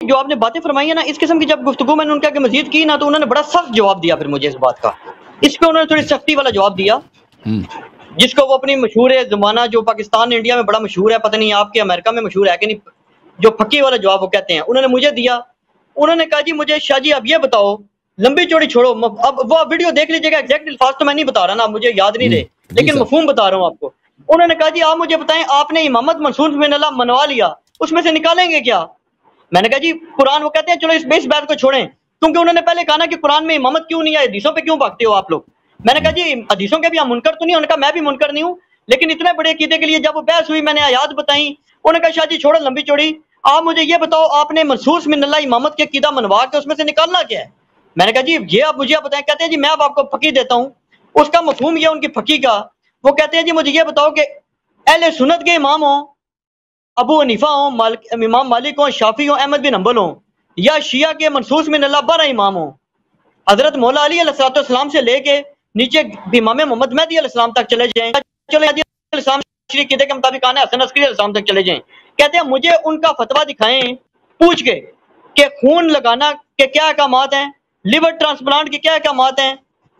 جو آپ نے باتیں فرمائی ہیں نا اس قسم کی جب گفتگو میں نے ان کے آگے مزید کی نا تو انہوں نے بڑا سخت جواب دیا پھر مجھے اس بات کا، اس پہ انہوں نے تھوڑی سختی والا جواب دیا جس کو وہ اپنی مشہور ہے زمانہ جو پاکستان انڈیا میں بڑا مشہور ہے، پتہ نہیں آپ کے امریکہ میں مشہور ہے کہ نہیں، جو پھکی والا جواب وہ کہتے ہیں، انہوں نے مجھے دیا۔ انہوں نے کہا جی مجھے شاہ جی اب یہ بتاؤ، لمبی چوڑی چھوڑو، اب وہ ویڈیو دیکھ لیجیے گا، ایگزیکٹ الفاظ تو میں نہیں بتا رہا نا، مجھے یاد نہیں رہے لیکن مفہوم بتا رہا ہوں آپ کو۔ انہوں نے کہا جی آپ مجھے بتائیں آپ نے امامت منصور من اللہ منوا لیا، اس میں سے نکالیں گے کیا؟ میں نے کہا جی قرآن، وہ کہتے ہیں چلو اس بات کو چھوڑیں، کیونکہ انہوں نے پہلے کہا نا کہ قرآن میں امامت کیوں نہیں ہے، حدیثوں پہ کیوں بھاگتے ہو آپ لوگ؟ میں نے کہا جی حدیثوں کے بھی ہم منکر تو نہیں، انہوں نے کہا میں بھی منکر نہیں ہوں، لیکن اتنے بڑے عقیدے کے لیے جب وہ بحث ہوئی میں نے آیات بتائیں، انہوں نے کہا شاہ جی چھوڑو لمبی چوڑی، آپ مجھے یہ بتاؤ آپ نے منصوص من اللہ امامت کے عقیدہ منوا کے اس میں سے نکالنا کیا ہے؟ میں نے کہا جی یہ آپ مجھے بتائیں۔ کہتے ہیں جی میں اب آپ کو پھکی دیتا ہوں، اس کا مفہوم یہ ان کی پھکی کا، وہ کہتے ہیں جی مجھے یہ بتاؤ کہ اہل سنت کے امام ہوں، ابو حنیفہ ہوں، امام مالک ہوں، شافعی ہوں، احمد بن حنبل ہوں، یا شیعہ کے منصوص من اللہ 12 امام ہوں، حضرت مولا علی علیہ السلام سے لے کے نیچے امام محمد مہدی علیہ السلام تک چلے جائیں، چلے علیہ السلام شریف قیدے کے مطابق آنے حسن عسکری علیہ السلام تک چلے جائیں، کہتے ہیں مجھے ان کا فتویٰ دکھائیں پوچھ کے کہ خون لگانا کے کیا احکامات ہیں، لیور ٹرانسپلانٹ کے کیا احکامات ہیں،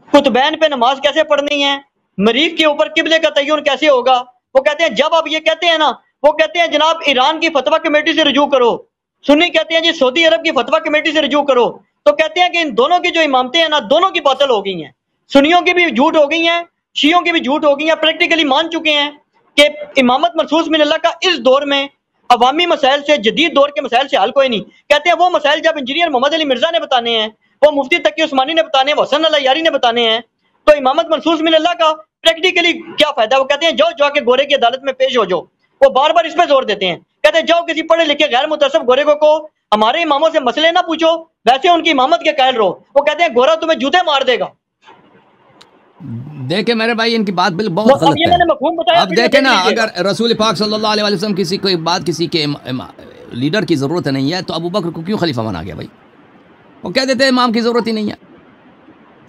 خطبین پہ نماز کیسے پڑھنی ہے، مریض کے اوپر قبلے کا تعین کیسے ہوگا۔ وہ کہتے ہیں جب آپ یہ کہتے ہیں نا، وہ کہتے ہیں جناب ایران کی فتویٰ کمیٹی سے رجوع کرو، سنی کہتے ہیں جی سعودی عرب کی فتویٰ کمیٹی سے رجوع کرو، تو کہتے ہیں کہ ان دونوں کی جو امامتیں ہیں نا دونوں کی باطل ہو گئی ہیں، سنیوں کی بھی جھوٹ ہو گئی ہیں، شیعوں کی بھی جھوٹ ہو گئی ہیں، پریکٹیکلی مان چکے ہیں کہ امامت منصوص من اللہ کا اس دور میں عوامی مسائل سے، جدید دور کے مسائل سے حل کوئی نہیں۔ کہتے ہیں وہ مسائل جب انجینئر محمد علی مرزا نے بتانے ہیں، وہ مفتی تقی عثمانی نے بتانے ہیں، وہ حسن اللہ یاری نے بتانے ہیں، تو امامت منصوص من اللہ کا پریکٹیکلی کیا فائدہ؟ وہ کہتے ہیں جاؤ کے گورے کی عدالت میں پیش ہو جاؤ، وہ بار بار اس پہ زور دیتے ہیں، کہتے ہیں جاؤ کسی پڑھے لکھے غیر متعصب گورے کو ہمارے اماموں سے مسئلے نہ پوچھو، ویسے ان کی امامت کے قائل رہو، وہ کہتے ہیں گورا تمہیں جوتے مار دے گا۔ دیکھیں میرے بھائی ان کی بات بہت غلط ہے۔ اب دیکھیں نا، اگر رسول پاک صلی اللہ علیہ وسلم کسی کوئی بات کسی کے لیڈر کی ضرورت نہیں ہے تو ابو بکر کو کیوں خلیفہ بنا گیا بھائی؟ وہ کہہ دیتے ہیں امام کی ضرورت ہی نہیں ہے،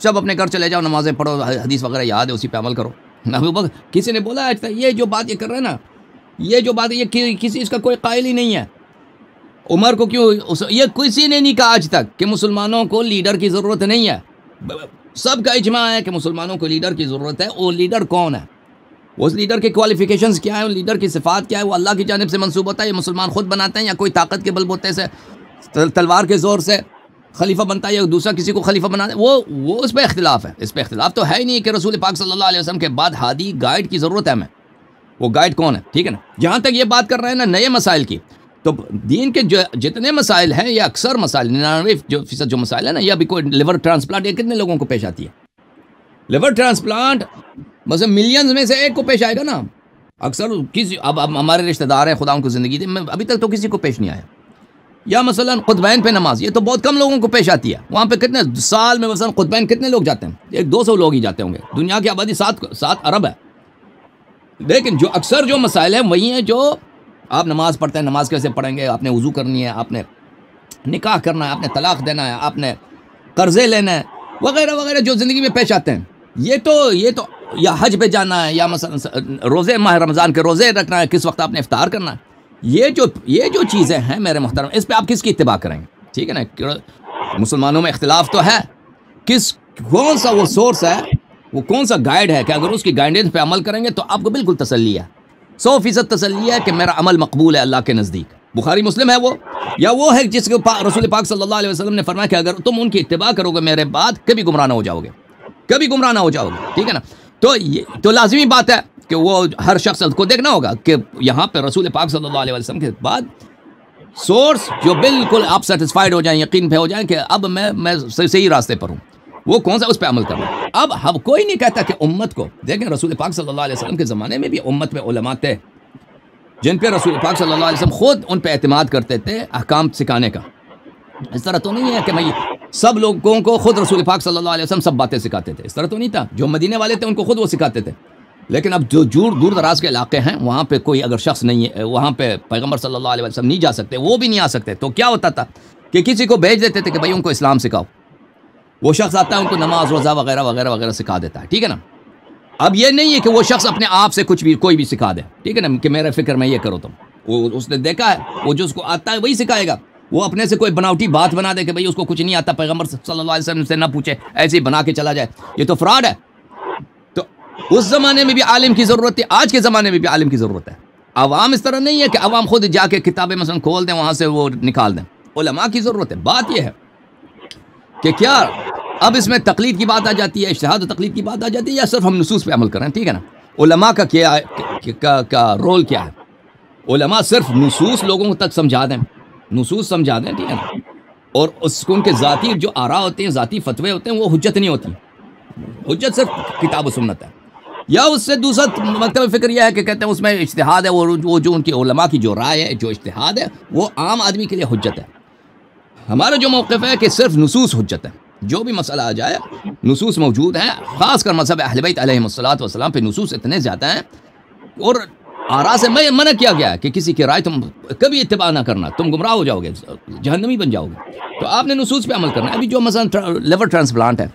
سب اپنے گھر چلے جاؤ، نمازیں پڑھو، حدیث وغیرہ یاد ہے اسی پہ عمل کرو۔ ابو بکر کسی نے بولا آج تک یہ جو بات یہ کر رہے ہیں نا، یہ جو بات یہ کسی اس کا کوئی قائل ہی نہیں ہے۔ عمر کو کیوں یہ کسی نے نہیں کہا آج تک کہ مسلمانوں کو لیڈر کی ضرورت نہیں ہے، سب کا اجماع ہے کہ مسلمانوں کو لیڈر کی ضرورت ہے۔ وہ لیڈر کون ہے، اس لیڈر کے کوالیفیکیشنز کیا ہیں، اس لیڈر کی صفات کیا ہے، وہ اللہ کی جانب سے منسوب ہوتا ہے، یہ مسلمان خود بناتے ہیں، یا کوئی طاقت کے بل بوتے سے تلوار کے زور سے خلیفہ بنتا ہے، یا دوسرا کسی کو خلیفہ بناتا ہے، وہ اس پہ اختلاف ہے۔ اس پہ اختلاف تو ہے ہی نہیں کہ رسول پاک صلی اللہ علیہ وسلم کے بعد ہادی گائیڈ کی ضرورت ہے ہمیں، وہ گائیڈ کون ہے؟ ٹھیک ہے نا۔ جہاں تک یہ بات کر رہے ہیں نا نئے مسائل کی، تو دین کے جتنے مسائل ہیں، یہ اکثر مسائل 99% جو مسائل ہیں نا، یہ ابھی کوئی لیور ٹرانسپلانٹ، یہ کتنے لوگوں کو پیش آتی ہے؟ لیور ٹرانسپلانٹ بس ملینز میں سے ایک کو پیش آئے گا نا، اکثر کسی اب ہمارے رشتہ دار ہیں، خدا ان کو زندگی دے، ابھی تک تو کسی کو پیش نہیں آیا۔ یا مثلا خطبین پہ نماز، یہ تو بہت کم لوگوں کو پیش آتی ہے، وہاں پہ کتنے سال میں مثلا خطبین کتنے لوگ جاتے ہیں؟ 200 لوگ ہی جاتے ہوں گے، دنیا کی آبادی 7 ارب ہے، لیکن جو اکثر جو مسائل ہیں وہی ہیں جو آپ نماز پڑھتے ہیں، نماز کیسے پڑھیں گے، آپ نے وضو کرنی ہے، آپ نے نکاح کرنا ہے، آپ نے طلاق دینا ہے، آپ نے قرضے لینا ہے، وغیرہ وغیرہ جو زندگی میں پیش آتے ہیں، یہ تو یا حج پہ جانا ہے، یا مثلا روزے ماہ رمضان کے روزے رکھنا ہے، کس وقت آپ نے افطار کرنا ہے، یہ جو چیزیں ہیں میرے محترم، اس پہ آپ کس کی اتباع کریں گے؟ ٹھیک ہے نا۔ مسلمانوں میں اختلاف تو ہے، کون سا وہ سورس ہے، وہ کون سا گائیڈ ہے کہ اگر اس کی گائیڈنس پہ عمل کریں گے تو آپ کو بالکل تسلی ہے، 100% تسلی ہے کہ میرا عمل مقبول ہے اللہ کے نزدیک۔ بخاری مسلم ہے وہ، یا وہ ہے جس کو رسول پاک صلی اللہ علیہ وسلم نے فرمایا کہ اگر تم ان کی اتباع کرو گے میرے بعد کبھی گمراہ نہ ہو جاؤ گے، کبھی گمراہ نہ ہو جاؤ گے، ٹھیک ہے نا۔ تو لازمی بات ہے کہ وہ ہر شخص کو دیکھنا ہوگا کہ یہاں پہ رسول پاک صلی اللہ علیہ وسلم کے بعد سورس جو بالکل آپ سیٹسفائیڈ ہو جائیں، یقین پہ ہو جائیں کہ اب میں صحیح راستے پر ہوں، وہ کون سا، اس پہ عمل کرنا۔ اب ہم کوئی نہیں کہتا کہ امت کو، دیکھیں رسول پاک صلی اللہ علیہ وسلم کے زمانے میں بھی امت میں علماء تھے جن پہ رسول پاک صلی اللہ علیہ وسلم خود ان پہ اعتماد کرتے تھے احکام سکھانے کا۔ اس طرح تو نہیں ہے کہ میں سب لوگوں کو خود رسول پاک صلی اللہ علیہ وسلم سب باتیں سکھاتے تھے، اس طرح تو نہیں تھا۔ جو مدینے والے تھے ان کو خود وہ سکھاتے تھے، لیکن اب جو دور دراز کے علاقے ہیں وہاں پہ کوئی اگر شخص نہیں ہے، وہاں پہ پیغمبر صلی اللہ علیہ وسلم نہیں جا سکتے، وہ بھی نہیں آ سکتے، تو کیا ہوتا تھا کہ کسی کو بھیج دیتے تھے کہ بھائی ان کو اسلام سکھاؤ، وہ شخص آتا ہے ان کو نماز روزہ وغیرہ وغیرہ وغیرہ سکھا دیتا ہے، ٹھیک ہے نا۔ اب یہ نہیں ہے کہ وہ شخص اپنے آپ سے کوئی بھی سکھا دے، ٹھیک ہے نا، کہ میرے فکر میں یہ کرو تم، وہ اس نے دیکھا ہے، وہ جو اس کو آتا ہے وہی سکھائے گا۔ وہ اپنے سے کوئی بناوٹی بات بنا دے کہ بھئی اس کو کچھ نہیں آتا، پیغمبر صلی اللہ علیہ وسلم سے نہ پوچھے، ایسے ہی بنا کے چلا جائے، یہ تو فراڈ ہے۔ تو اس زمانے میں بھی عالم کی ضرورت تھی، آج کے زمانے میں بھی عالم کی ضرورت ہے۔ عوام اس طرح نہیں ہے کہ عوام خود جا کے کتابیں مثلا کھول دیں، وہاں سے وہ نکال دیں، علماء کی ضرورت ہے۔ بات یہ ہے کہ کیا اب اس میں تقلید کی بات آ جاتی ہے، اجتہاد و تقلید کی بات آ جاتی ہے، یا صرف ہم نصوص پہ عمل کریں؟ ٹھیک ہے نا، علماء کا کیا رول کیا ہے؟ علماء صرف نصوص لوگوں تک سمجھا دیں، نصوص سمجھا دیں، ٹھیک ہے نا، اور اس کو ان کے ذاتی جو آراء ہوتے ہیں، ذاتی فتوے ہوتے ہیں، وہ حجت نہیں ہوتی۔ حجت صرف کتاب و سنت ہے۔ یا اس سے دوسرا مکتب فکر یہ ہے کہ کہتے ہیں اس میں اجتہاد ہے، وہ جو ان کی علماء کی جو رائے ہے، جو اجتہاد ہے، وہ عام آدمی کے لیے حجت ہے۔ ہمارا جو موقف ہے کہ صرف نصوص حجت ہے، جو بھی مسئلہ آ جائے نصوص موجود ہیں، خاص کر مذہب اہل بیت علیہم الصلوۃ والسلام پہ نصوص اتنے زیادہ ہیں، اور آراء سے منع کیا گیا ہے کہ کسی کی رائے تم کبھی اتباع نہ کرنا، تم گمراہ ہو جاؤ گے، جہنمی بن جاؤ گے۔ تو آپ نے نصوص پہ عمل کرنا ہے۔ ابھی جو مثلا لیور ٹرانسپلانٹ ہے،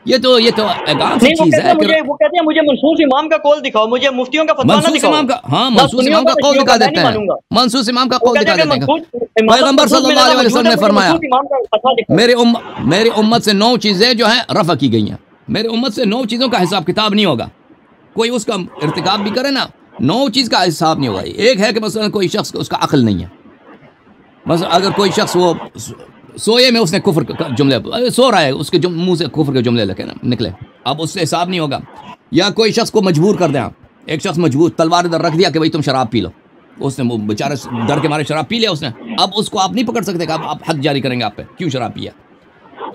یہ تو ایک عام سی چیز ہے۔ وہ کہتے ہیں مجھے منصوص امام کا قول دکھاؤ، مجھے مفتیوں کا فتویٰ نہ دکھاؤ۔ ہاں، منصوص امام کا قول دکھا دیتے ہیں، منصوص امام کا قول دکھا دیتے ہیں۔ پیغمبر صلی اللہ علیہ وسلم نے فرمایا میری امت سے 9 چیزیں جو ہیں رفع کی گئی ہیں، میری امت سے 9 چیزوں کا حساب کتاب نہیں ہوگا، کوئی اس کا ارتکاب بھی کرے نا، 9 چیز کا حساب نہیں ہوگا۔ ایک ہے کہ مثلا کوئی شخص اس کا عقل نہیں ہے، مثلا اگر کوئی شخص وہ سوئے میں اس نے کفر کا جملے سو رہا ہے، اس کے منہ سے کفر کے جملے نکلے، اب اس سے حساب نہیں ہوگا۔ یا کوئی شخص کو مجبور کر دیں آپ، ایک شخص مجبور تلوار ادھر رکھ دیا کہ بھائی تم شراب پی لو، اس نے بیچارے ڈر کے مارے شراب پی لیا اس نے، اب اس کو آپ نہیں پکڑ سکتے کہ آپ حد جاری کریں گے آپ پہ، کیوں شراب پیا؟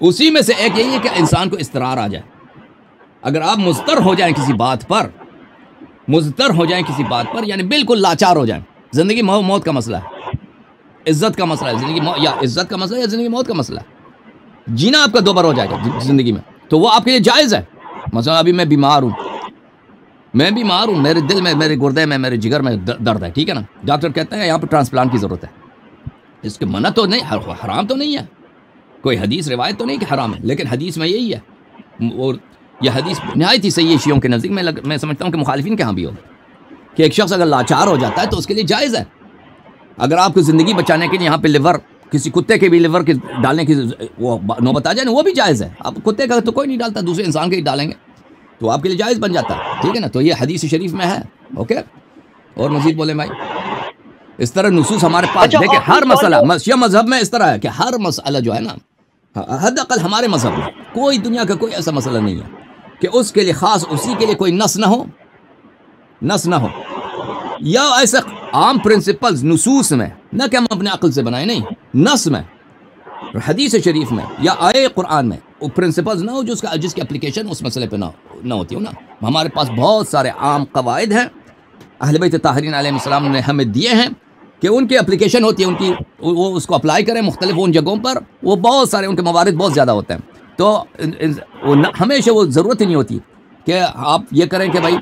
اسی میں سے ایک یہی ہے کہ انسان کو اضطرار آ جائے۔ اگر آپ مضطر ہو جائیں کسی بات پر، مضطر ہو جائیں کسی بات پر، یعنی بالکل لاچار ہو جائیں، زندگی موت کا مسئلہ ہے، عزت کا مسئلہ ہے، زندگی یا عزت کا مسئلہ ہے یا زندگی موت کا مسئلہ ہے، جینا آپ کا دوبارہ ہو جائے گا زندگی میں، تو وہ آپ کے لیے جائز ہے۔ مثلا ابھی میں بیمار ہوں، میرے دل میں، میرے گردے میں، میرے جگر میں درد ہے، ٹھیک ہے نا، ڈاکٹر کہتے ہیں یہاں پہ ٹرانسپلانٹ کی ضرورت ہے، اس کے منع تو نہیں، حرام تو نہیں ہے، کوئی حدیث روایت تو نہیں کہ حرام ہے، لیکن حدیث میں یہی ہے، اور یہ حدیث نہایت ہی صحیح ہے شیعوں کے نزدیک، میں سمجھتا ہوں کہ مخالفین کے ہاں بھی ہوگا، کہ ایک شخص اگر لاچار ہو جاتا ہے تو اس کے لیے جائز ہے۔ اگر آپ کو زندگی بچانے کے لیے یہاں پہ لیور، کسی کتے کے بھی لیور کے ڈالنے کی وہ نوبت آ جائے نا، وہ بھی جائز ہے۔ اب کتے کا تو کوئی نہیں ڈالتا، دوسرے انسان کے ہی ڈالیں گے تو آپ کے لیے جائز بن جاتا ہے، ٹھیک ہے نا، تو یہ حدیث شریف میں ہے، اوکے۔ اور مزید بولیں بھائی، اس طرح نصوص ہمارے پاس دیکھیں، ہر مسئلہ شیعہ مذہب میں اس طرح ہے کہ ہر مسئلہ جو ہے نا، حد اقل ہمارے مذہب میں کوئی دنیا کا کوئی ایسا مسئلہ نہیں ہے کہ اس کے لیے خاص اسی کے لیے کوئی نص نہ ہو، یا ایسے عام پرنسپلز نصوص میں، نہ کہ ہم اپنے عقل سے بنائیں، نہیں، نص میں، حدیث شریف میں یا آئے قرآن میں وہ پرنسپلز نہ ہو جس کی اپلیکیشن اس مسئلے پہ نہ ہوتی ہو نا۔ ہمارے پاس بہت سارے عام قواعد ہیں اہل بیت طاہرین علیہ السلام نے ہمیں دیے ہیں کہ ان کی اپلیکیشن ہوتی ہے، ان کی وہ اس کو اپلائی کریں مختلف ان جگہوں پر، وہ بہت سارے ان کے موارد بہت زیادہ ہوتے ہیں، تو ہمیشہ وہ ضرورت ہی نہیں ہوتی کہ آپ یہ کریں کہ بھائی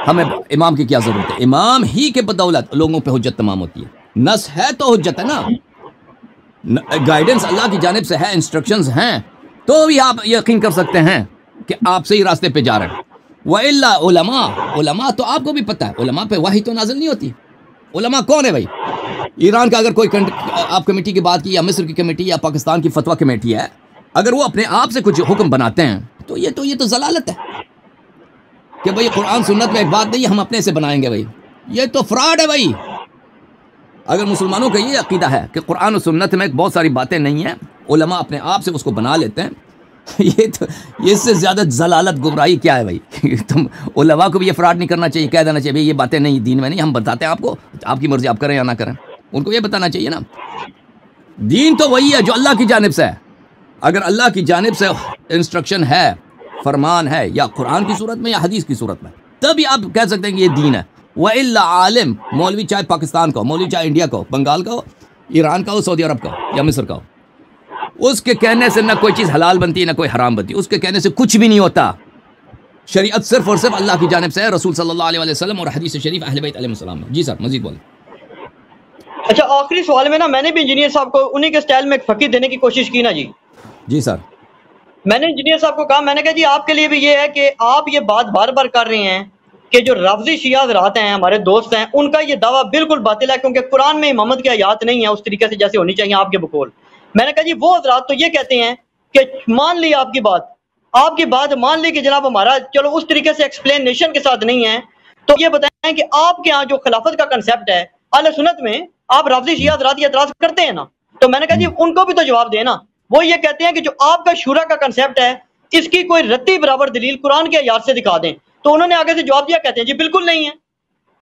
ہمیں امام کی کیا ضرورت ہے، امام ہی کے بدولت لوگوں پہ حجت تمام ہوتی ہے، نص ہے تو حجت ہے نا، گائیڈنس اللہ کی جانب سے ہے، انسٹرکشنز ہیں، تو بھی آپ یقین کر سکتے ہیں کہ آپ صحیح راستے پہ جا رہے ہیں۔ وَإِلَّا علماء تو آپ کو بھی پتہ ہے، علماء پہ وحی تو نازل نہیں ہوتی۔ علماء کون ہے بھائی؟ ایران کا اگر کوئی آپ کمیٹی کی بات کی، یا مصر کی کمیٹی، یا پاکستان کی فتویٰ کمیٹی ہے، اگر وہ اپنے آپ سے کچھ حکم بناتے ہیں تو یہ تو ضلالت ہے کہ بھائی قرآن سنت میں ایک بات نہیں، ہم اپنے سے بنائیں گے، بھائی یہ تو فراڈ ہے بھائی۔ اگر مسلمانوں کا یہ عقیدہ ہے کہ قرآن و سنت میں بہت ساری باتیں نہیں ہیں، علماء اپنے آپ سے اس کو بنا لیتے ہیں، یہ اس سے زیادہ ضلالت گمراہی کیا ہے بھائی؟ تم علماء کو بھی یہ فراڈ نہیں کرنا چاہیے، کہہ دینا چاہیے بھائی یہ باتیں نہیں، دین میں نہیں، ہم بتاتے ہیں آپ کو، آپ کی مرضی، آپ کریں یا نہ کریں، ان کو یہ بتانا چاہیے نا۔ دین تو وہی ہے جو اللہ کی جانب سے ہے، اگر اللہ کی جانب سے انسٹرکشن ہے، فرمان ہے، یا قرآن کی صورت میں یا حدیث کی صورت میں، تبھی آپ کہہ سکتے ہیں کہ یہ دین ہے۔ وَإِلَّا عالم، مولوی چاہے پاکستان کا ہو، مولوی چاہے انڈیا کا ہو، بنگال کا ہو، ایران کا ہو، سعودی عرب کا ہو، یا مصر کا ہو، اس کے کہنے سے نہ کوئی چیز حلال بنتی ہے نہ کوئی حرام بنتی ہے، اس کے کہنے سے کچھ بھی نہیں ہوتا۔ شریعت صرف اور صرف اللہ کی جانب سے ہے، رسول صلی اللہ علیہ وسلم اور حدیث شریف اہل بیت علیہ السلام میں۔ جی سر مزید بولیں۔ اچھا آخری سوال میں نا، میں نے بھی انجینئر صاحب کو انہی کے سٹائل میں ایک فقہ دینے کی کوشش کی نا جی۔ جی سر، میں نے انجینئر صاحب کو کہا، میں نے کہا جی آپ کے لیے بھی یہ ہے کہ آپ یہ بات بار بار کر رہے ہیں کہ جو رافضی شیعہ حضرات ہیں ہمارے دوست ہیں ان کا یہ دعویٰ بالکل باطل ہے، کیونکہ قرآن میں امامت کی آیات نہیں ہے اس طریقے سے جیسے ہونی چاہیے آپ کے بقول۔ میں نے کہا جی وہ حضرات تو یہ کہتے ہیں کہ مان لی آپ کی بات مان لی کہ جناب ہمارا چلو اس طریقے سے ایکسپلینیشن کے ساتھ نہیں ہے، تو یہ بتائیں کہ آپ کے ہاں جو خلافت کا کنسیپٹ ہے اہل سنت میں، آپ رافضی شیعہ حضرات یہ اعتراض کرتے ہیں نا، تو میں نے کہا جی ان کو بھی تو جواب دے نا۔ وہ یہ کہتے ہیں کہ جو آپ کا شورا کا کنسیپٹ ہے اس کی کوئی رتی برابر دلیل قرآن کے آیات سے دکھا دیں، تو انہوں نے آگے سے جواب دیا، کہتے ہیں جی بالکل نہیں ہے۔